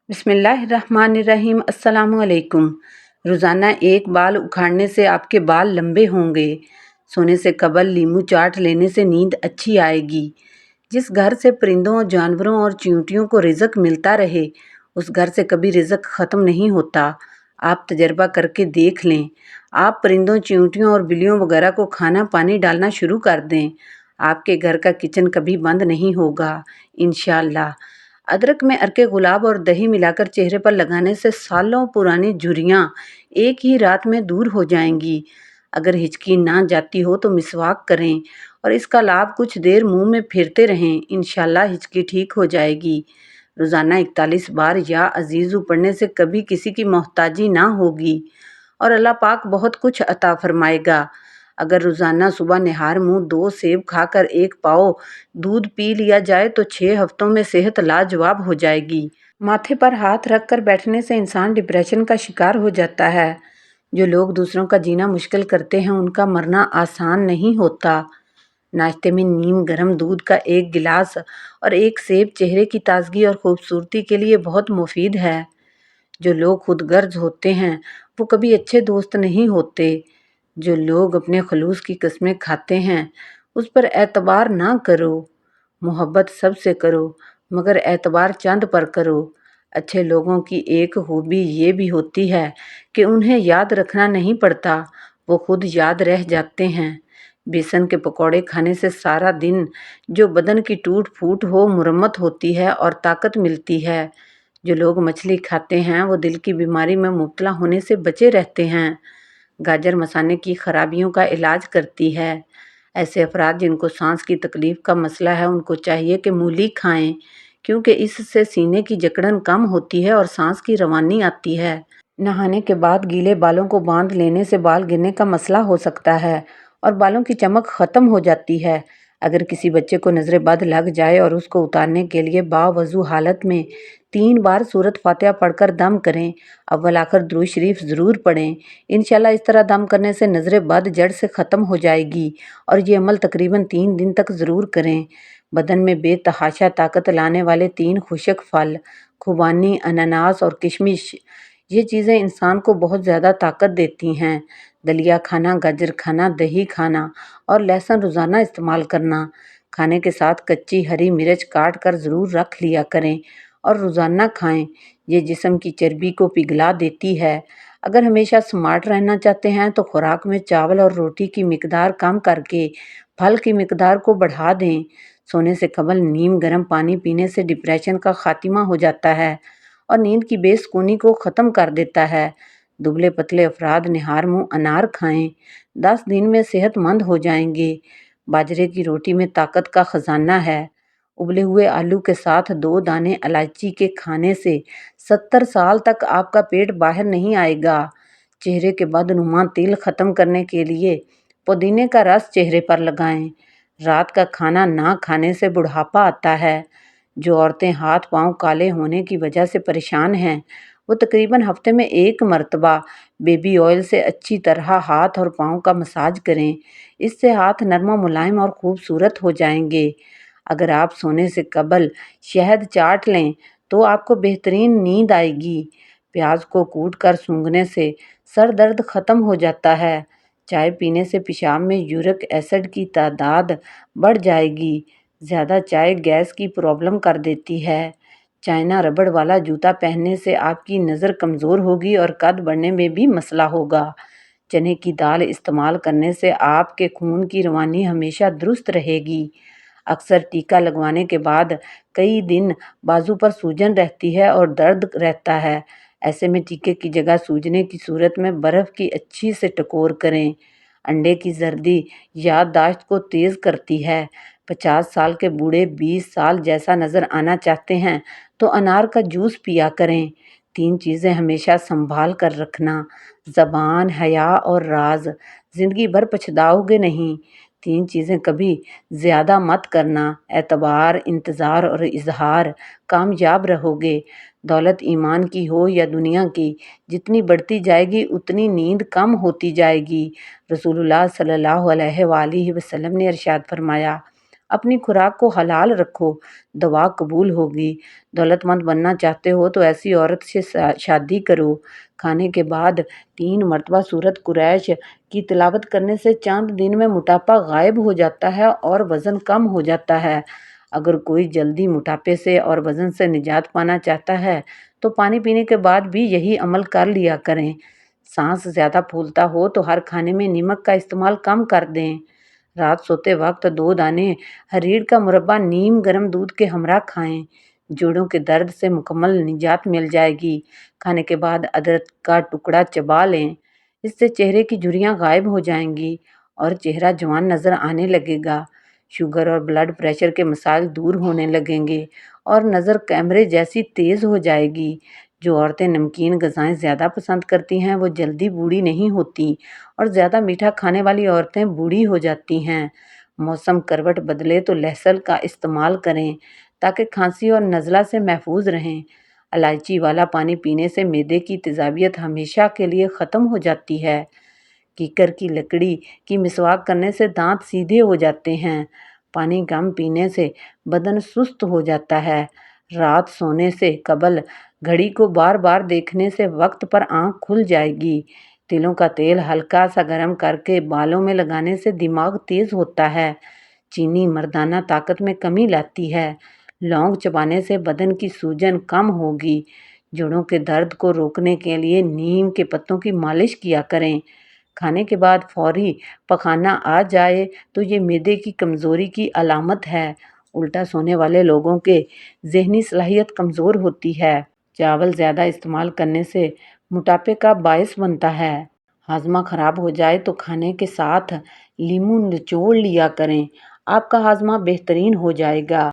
بسم اللہ الرحمن الرحیم۔ السلام علیکم۔ روزانہ ایک بال اکھاڑنے سے آپ کے بال لمبے ہوں گے۔ سونے سے قبل لیمو چاٹ لینے سے نیند اچھی آئے گی۔ جس گھر سے پرندوں جانوروں اور چیونٹیوں کو رزق ملتا رہے اس گھر سے کبھی رزق ختم نہیں ہوتا۔ آپ تجربہ کر کے دیکھ لیں۔ آپ پرندوں چیونٹیوں اور بلیوں وغیرہ کو کھانا پانی ڈالنا شروع کر دیں، آپ کے گھر کا کچن کبھی بند نہیں ہوگا انشاءاللہ۔ ادرک میں عرق گلاب اور دہی ملا کر چہرے پر لگانے سے سالوں پرانی جھریاں ایک ہی رات میں دور ہو جائیں گی۔ اگر ہچکی نہ جاتی ہو تو مسواک کریں اور اس کا لابھ کچھ دیر منہ میں پھرتے رہیں، انشاءاللہ ہچکی ٹھیک ہو جائے گی۔ روزانہ 41 بار یا عزیزو پڑھنے سے کبھی کسی کی محتاجی نہ ہوگی اور اللہ پاک بہت کچھ عطا فرمائے گا۔ اگر روزانہ صبح نہار منہ 2 سیب کھا کر 1 پاؤ دودھ پی لیا جائے تو 6 ہفتوں میں صحت لاجواب ہو جائے گی۔ ماتھے پر ہاتھ رکھ کر بیٹھنے سے انسان ڈپریشن کا شکار ہو جاتا ہے۔ جو لوگ دوسروں کا جینا مشکل کرتے ہیں ان کا مرنا آسان نہیں ہوتا۔ ناشتے میں نیم گرم دودھ کا 1 گلاس اور 1 سیب چہرے کی تازگی اور خوبصورتی کے لیے بہت مفید ہے۔ جو لوگ خود غرض ہوتے ہیں وہ کبھی اچھے دوست نہیں ہوتے۔ جو لوگ اپنے خلوص کی قسمیں کھاتے ہیں اس پر اعتبار نہ کرو۔ محبت سب سے کرو مگر اعتبار چند پر کرو۔ اچھے لوگوں کی ایک خوبی یہ بھی ہوتی ہے کہ انہیں یاد رکھنا نہیں پڑتا، وہ خود یاد رہ جاتے ہیں۔ بیسن کے پکوڑے کھانے سے سارا دن جو بدن کی ٹوٹ پھوٹ ہو مرمت ہوتی ہے اور طاقت ملتی ہے۔ جو لوگ مچھلی کھاتے ہیں وہ دل کی بیماری میں مبتلا ہونے سے بچے رہتے ہیں۔ گاجر مثانے کی خرابیوں کا علاج کرتی ہے۔ ایسے افراد جن کو سانس کی تکلیف کا مسئلہ ہے ان کو چاہیے کہ مولی کھائیں کیونکہ اس سے سینے کی جکڑن کم ہوتی ہے اور سانس کی روانی آتی ہے۔ نہانے کے بعد گیلے بالوں کو باندھ لینے سے بال گرنے کا مسئلہ ہو سکتا ہے اور بالوں کی چمک ختم ہو جاتی ہے۔ اگر کسی بچے کو نظر بد لگ جائے اور اس کو اتارنے کے لیے باوضو حالت میں 3 بار سورۃ فاتحہ پڑھ کر دم کریں، اول آخر درود شریف ضرور پڑھیں۔ انشاءاللہ اس طرح دم کرنے سے نظر بد جڑ سے ختم ہو جائے گی اور یہ عمل تقریباً 3 دن تک ضرور کریں۔ بدن میں بے تحاشا طاقت لانے والے 3 خشک پھل خوبانی، انناس اور کشمش، یہ چیزیں انسان کو بہت زیادہ طاقت دیتی ہیں۔ دلیا کھانا، گاجر کھانا، دہی کھانا اور لہسن روزانہ استعمال کرنا۔ کھانے کے ساتھ کچی ہری مرچ کاٹ کر ضرور رکھ لیا کریں اور روزانہ کھائیں، یہ جسم کی چربی کو پگھلا دیتی ہے۔ اگر ہمیشہ سمارٹ رہنا چاہتے ہیں تو خوراک میں چاول اور روٹی کی مقدار کم کر کے پھل کی مقدار کو بڑھا دیں۔ سونے سے قبل نیم گرم پانی پینے سے ڈپریشن کا خاتمہ ہو جاتا ہے اور نیند کی بے سکونی کو ختم کر دیتا ہے۔ دبلے پتلے افراد نہار منہ انار کھائیں، 10 دن میں صحت مند ہو جائیں گے۔ باجرے کی روٹی میں طاقت کا خزانہ ہے۔ ابلے ہوئے آلو کے ساتھ 2 دانے الائچی کے کھانے سے 70 سال تک آپ کا پیٹ باہر نہیں آئے گا۔ چہرے کے بدنما تل ختم کرنے کے لیے پودینے کا رس چہرے پر لگائیں۔ رات کا کھانا نہ کھانے سے بڑھاپا آتا ہے۔ جو عورتیں ہاتھ پاؤں کالے ہونے کی وجہ سے پریشان ہیں وہ تقریباً ہفتے میں 1 مرتبہ بیبی آئل سے اچھی طرح ہاتھ اور پاؤں کا مساج کریں، اس سے ہاتھ نرم و ملائم اور خوبصورت ہو جائیں گے۔ اگر آپ سونے سے قبل شہد چاٹ لیں تو آپ کو بہترین نیند آئے گی۔ پیاز کو کوٹ کر سونگھنے سے سر درد ختم ہو جاتا ہے۔ چائے پینے سے پیشاب میں یورک ایسڈ کی تعداد بڑھ جائے گی۔ زیادہ چائے گیس کی پرابلم کر دیتی ہے۔ چائنا ربڑ والا جوتا پہننے سے آپ کی نظر کمزور ہوگی اور قد بڑھنے میں بھی مسئلہ ہوگا۔ چنے کی دال استعمال کرنے سے آپ کے خون کی روانی ہمیشہ درست رہے گی۔ اکثر ٹیکا لگوانے کے بعد کئی دن بازو پر سوجن رہتی ہے اور درد رہتا ہے۔ ایسے میں ٹیکے کی جگہ سوجنے کی صورت میں برف کی اچھی سے ٹکور کریں۔ انڈے کی زردی یادداشت کو تیز کرتی ہے۔ 50 سال کے بوڑھے 20 سال جیسا نظر آنا چاہتے ہیں تو انار کا جوس پیا کریں۔ 3 چیزیں ہمیشہ سنبھال کر رکھنا، زبان، حیا اور راز، زندگی بھر پچھتاؤ گے نہیں۔ 3 چیزیں کبھی زیادہ مت کرنا، اعتبار، انتظار اور اظہار، کامیاب رہو گے۔ دولت ایمان کی ہو یا دنیا کی، جتنی بڑھتی جائے گی اتنی نیند کم ہوتی جائے گی۔ رسول اللہ صلی اللہ علیہ وآلہ وسلم نے ارشاد فرمایا، اپنی خوراک کو حلال رکھو، دعا قبول ہوگی۔ دولت مند بننا چاہتے ہو تو ایسی عورت سے شادی کرو۔ کھانے کے بعد 3 مرتبہ سورۃ قریش کی تلاوت کرنے سے چند دن میں موٹاپا غائب ہو جاتا ہے اور وزن کم ہو جاتا ہے۔ اگر کوئی جلدی موٹاپے سے اور وزن سے نجات پانا چاہتا ہے تو پانی پینے کے بعد بھی یہی عمل کر لیا کریں۔ سانس زیادہ پھولتا ہو تو ہر کھانے میں نمک کا استعمال کم کر دیں۔ رات سوتے وقت 2 دانے ہریر کا مربع نیم گرم دودھ کے ہمراہ کھائیں۔ جوڑوں کے درد سے مکمل نجات مل جائے گی۔ کھانے کے بعد ادرک کا ٹکڑا چبا لیں، اس سے چہرے کی جھریاں غائب ہو جائیں گی اور چہرہ جوان نظر آنے لگے گا۔ شوگر اور بلڈ پریشر کے مسائل دور ہونے لگیں گے اور نظر کیمرے جیسی تیز ہو جائے گی۔ جو عورتیں نمکین غذائیں زیادہ پسند کرتی ہیں وہ جلدی بوڑھی نہیں ہوتی اور زیادہ میٹھا کھانے والی عورتیں بوڑھی ہو جاتی ہیں۔ موسم کروٹ بدلے تو لہسن کا استعمال کریں تاکہ کھانسی اور نزلہ سے محفوظ رہیں۔ الائچی والا پانی پینے سے معدے کی تیزابیت ہمیشہ کے لیے ختم ہو جاتی ہے۔ کیکر کی لکڑی کی مسواک کرنے سے دانت سیدھے ہو جاتے ہیں۔ پانی کم پینے سے بدن سست ہو جاتا ہے۔ رات سونے سے قبل گھڑی کو بار بار دیکھنے سے وقت پر آنکھ کھل جائے گی۔ تلوں کا تیل ہلکا سا گرم کر کے بالوں میں لگانے سے دماغ تیز ہوتا ہے۔ چینی مردانہ طاقت میں کمی لاتی ہے۔ لونگ چبانے سے بدن کی سوجن کم ہوگی۔ جوڑوں کے درد کو روکنے کے لیے نیم کے پتوں کی مالش کیا کریں۔ کھانے کے بعد فوری پخانہ آ جائے تو یہ معدے کی کمزوری کی علامت ہے۔ الٹا سونے والے لوگوں کے ذہنی صلاحیت کمزور ہوتی ہے۔ چاول زیادہ استعمال کرنے سے موٹاپے کا باعث بنتا ہے۔ ہاضمہ خراب ہو جائے تو کھانے کے ساتھ لیموں نچوڑ لیا کریں، آپ کا ہاضمہ بہترین ہو جائے گا۔